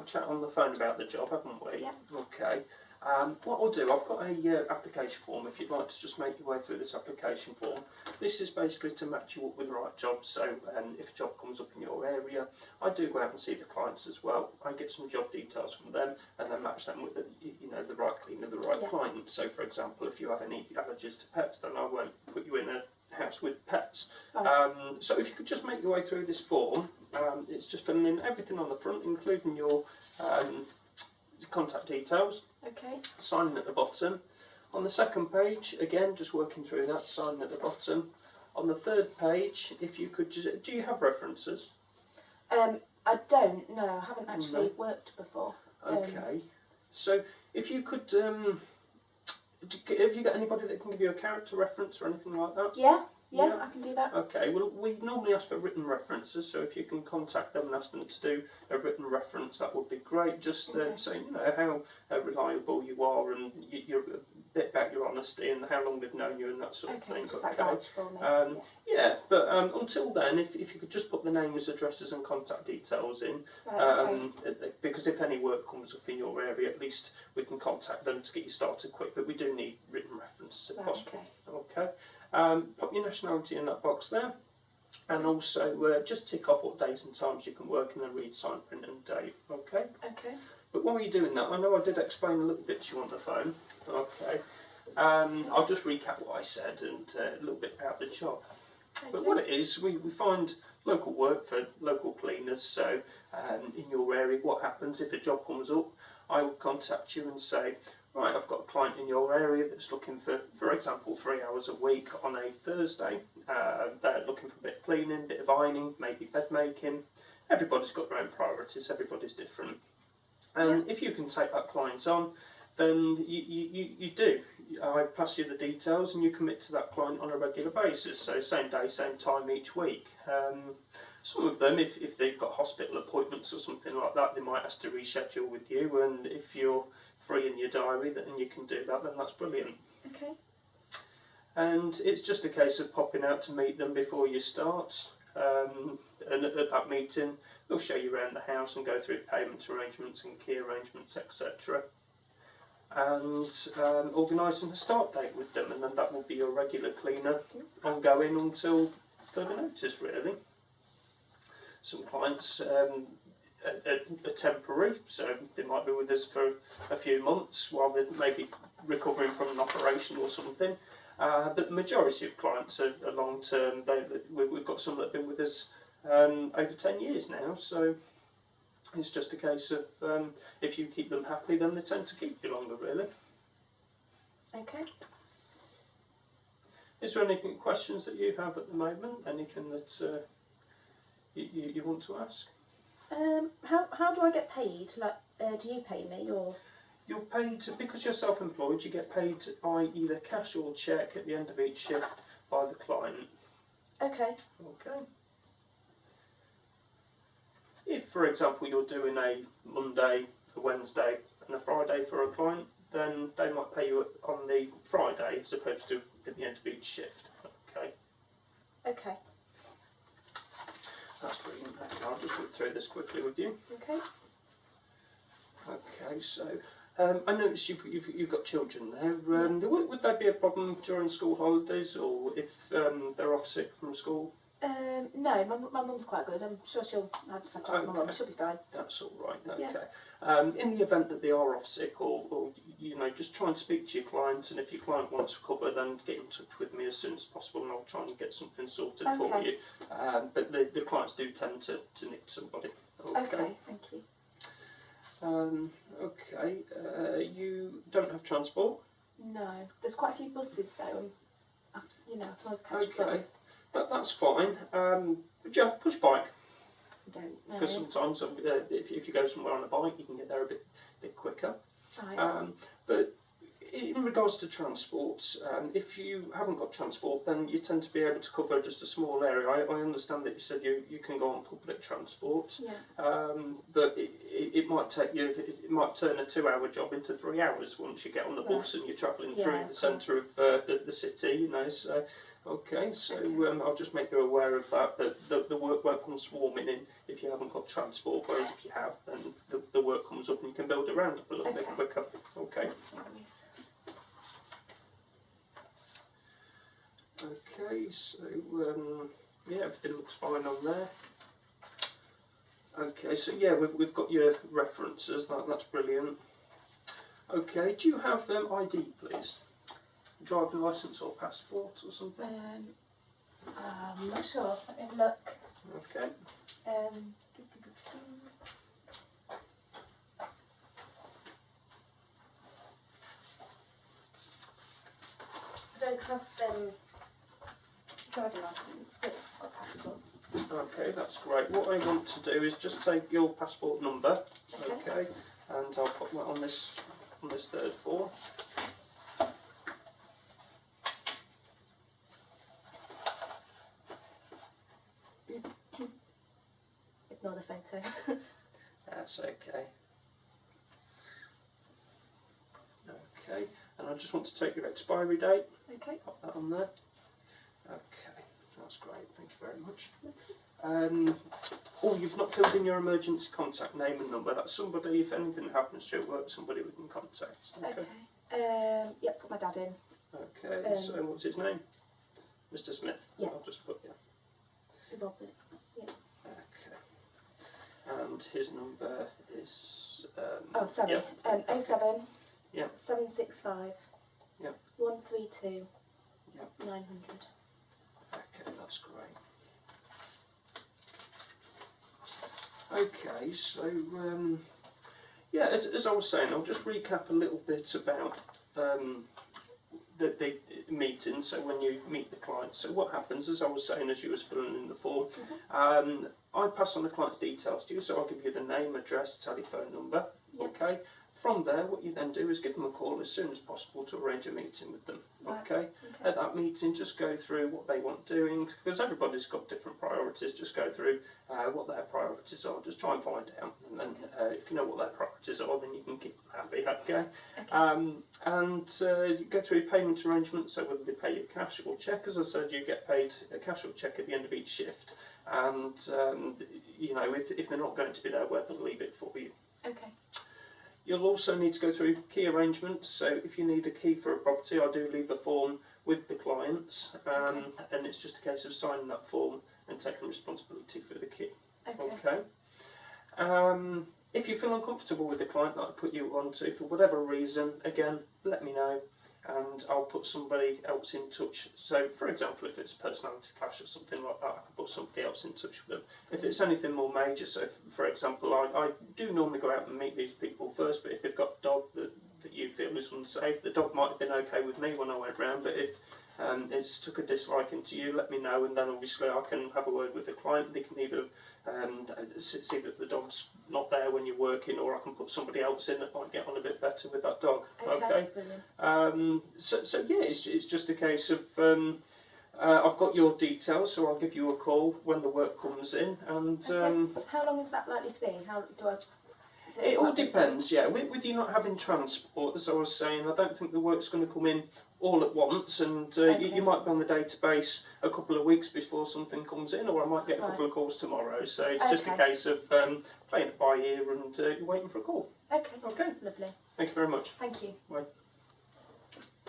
chat on the phone about the job, haven't we? Yeah. Okay. What I'll do, I've got a application form. If you'd like to just make your way through this application form, this is basically to match you up with the right jobs. So if a job comes up in your area, I do go out and see the clients as well. I get some job details from them and then match them with the, the right cleaner, the right client. So for example, if you have any allergies to pets, then I won't put you in a house with pets. Right. So if you could just make your way through this form, it's just filling in everything on the front, including your contact details, Okay. signing at the bottom. On the second page, again, just working through that, signing at the bottom. On the third page, if you could just, do you have references? I don't. No, I haven't actually worked before. Okay. So if you could, have you got anybody that can give you a character reference or anything like that? Yeah, Yeah. I can do that. Okay, well we normally ask for written references, so if you can contact them and ask them to do a written reference, that would be great. Just saying, how reliable you are and you're a bit about your honesty and how long they've known you and that sort of thing. Just like vouch for me. But until then, if you could just put the names, addresses and contact details in, Right, because if any work comes up in your area, at least we can contact them to get you started quick, but we do need written references if possible. Okay. Pop your nationality in that box there, and also just tick off what days and times you can work and then read, sign, print and date. Okay. Okay. But while you're doing that, I know I did explain a little bit to you on the phone. Okay. I'll just recap what I said and a little bit about the job. But what it is, we find local work for local cleaners. So in your area, what happens if a job comes up? I will contact you and say, right, I've got a client in your area that's looking for example, 3 hours a week on a Thursday. They're looking for a bit of cleaning, a bit of ironing, maybe bed making. Everybody's got their own priorities, everybody's different. And if you can take that client on, then you do. I pass you the details and you commit to that client on a regular basis. So same day, same time each week. Some of them, if they've got hospital appointments or something like that, they might ask to reschedule with you, and if you're free in your diary and you can do that, then that's brilliant. Okay. And it's just a case of popping out to meet them before you start, and at that meeting they'll show you around the house and go through payment arrangements and key arrangements, etc. And organising a start date with them, and then that will be your regular cleaner ongoing until further notice, really. Some clients are temporary, so they might be with us for a few months while they're maybe recovering from an operation or something. But the majority of clients are long term. We've got some that have been with us over 10 years now, so it's just a case of if you keep them happy, then they tend to keep you longer, really. Okay. Is there any questions that you have at the moment? Anything that you want to ask? How do I get paid? Like, do you pay me or? You're paid, because you're self-employed, you get paid by either cash or cheque at the end of each shift by the client. Okay. Okay. If, for example, you're doing a Monday, a Wednesday and a Friday for a client, then they might pay you on the Friday as opposed to at the end of each shift. Okay. Okay. That's brilliant. I'll just whip through this quickly with you. Okay. Okay, so I noticed you've got children there. Would that be a problem during school holidays, or if they're off sick from school? No, my mum's quite good. I'm sure she'll. I just have to ask my mum. She'll be fine. That's all right. Okay. Yeah. In the event that they are off sick, or just try and speak to your client, and if your client wants cover, then get in touch with me as soon as possible, and I'll try and get something sorted for you. But the clients do tend to nick somebody. Okay. Thank you. You don't have transport? No, there's quite a few buses though. I can always catch a bus. That's fine. Would you have a push bike? I don't know. Because sometimes if you go somewhere on a bike, you can get there a bit quicker. Right. But in regards to transport, if you haven't got transport, then you tend to be able to cover just a small area. I understand that you said you can go on public transport, but it might take you. It might turn a 2-hour job into 3 hours once you get on the bus and you're travelling through the centre of the city. So I'll just make you aware of that. That the work won't come swarming in if you haven't got transport. Whereas if you have, then the work comes up and you can build around it a little bit Okay. quicker. Okay. No worries. Okay, so yeah, everything looks fine on there. Okay, so yeah, we've got your references. That's brilliant. Okay, do you have ID, please? Driving license or passport or something? I'm not sure. Let me have a look. Okay. I don't have driving licence, but I've got passport. Okay, that's great. What I want to do is just take your passport number. Okay. Okay, and I'll put that on this third form. Ignore the photo. That's okay. Okay, and I just want to take your expiry date. Okay. Pop that on there. Okay, that's great. Thank you very much. Oh, you've not filled in your emergency contact name and number. That's somebody, if anything happens to your work, somebody we can contact. Okay. Yeah, put my dad in. Okay, so what's his name? Mr. Smith? Yeah. I'll just put, yeah. Robert. Yeah. Okay. And his number is... Oh, sorry. yeah. 07 Yeah. 765 Yeah. 132 Yeah. 900. Okay, that's great. Okay, so yeah, as I was saying, I'll just recap a little bit about the meeting. So when you meet the client, so what happens, as I was saying, as you was filling in the form, I pass on the client's details to you. So I'll give you the name, address, telephone number. Yep. Okay. From there, what you then do is give them a call as soon as possible to arrange a meeting with them. Right. Okay. At that meeting, just go through what they want doing, because everybody's got different priorities. Just go through what their priorities are. Just try and find out, and then if you know what their priorities are, then you can keep them happy. Okay. And you go through payment arrangements. So whether they pay you cash or cheque, as I said, you get paid a cash or cheque at the end of each shift. And you know, if they're not going to be there, where they'll leave it for you. Okay. You'll also need to go through key arrangements. So if you need a key for a property, I do leave a form with the clients, and it's just a case of signing that form and taking responsibility for the key. Okay. Okay. If you feel uncomfortable with the client that I put you onto for whatever reason, again, let me know, and I'll put somebody else in touch. So, for example, if it's a personality clash or something like that, I can put somebody else in touch with them. If it's anything more major, so for example, I do normally go out and meet these people first, but if they've got a dog that you feel is unsafe, the dog might have been okay with me when I went round, but if it's took a disliking to you, let me know, and then obviously I can have a word with the client. They can either see that the dog's not there when you're working, or I can put somebody else in that might get on a bit better with that dog. Okay. Brilliant. So yeah, it's just a case of I've got your details, so I'll give you a call when the work comes in, and How long is that likely to be? How do I? Is it all depends. Yeah, with you not having transport, as I was saying, I don't think the work's going to come in all at once, and you might be on the database a couple of weeks before something comes in, or I might get a couple of calls tomorrow. So it's just a case of playing it by ear, and you're waiting for a call. Okay. Okay. Lovely. Thank you very much. Thank you. Bye.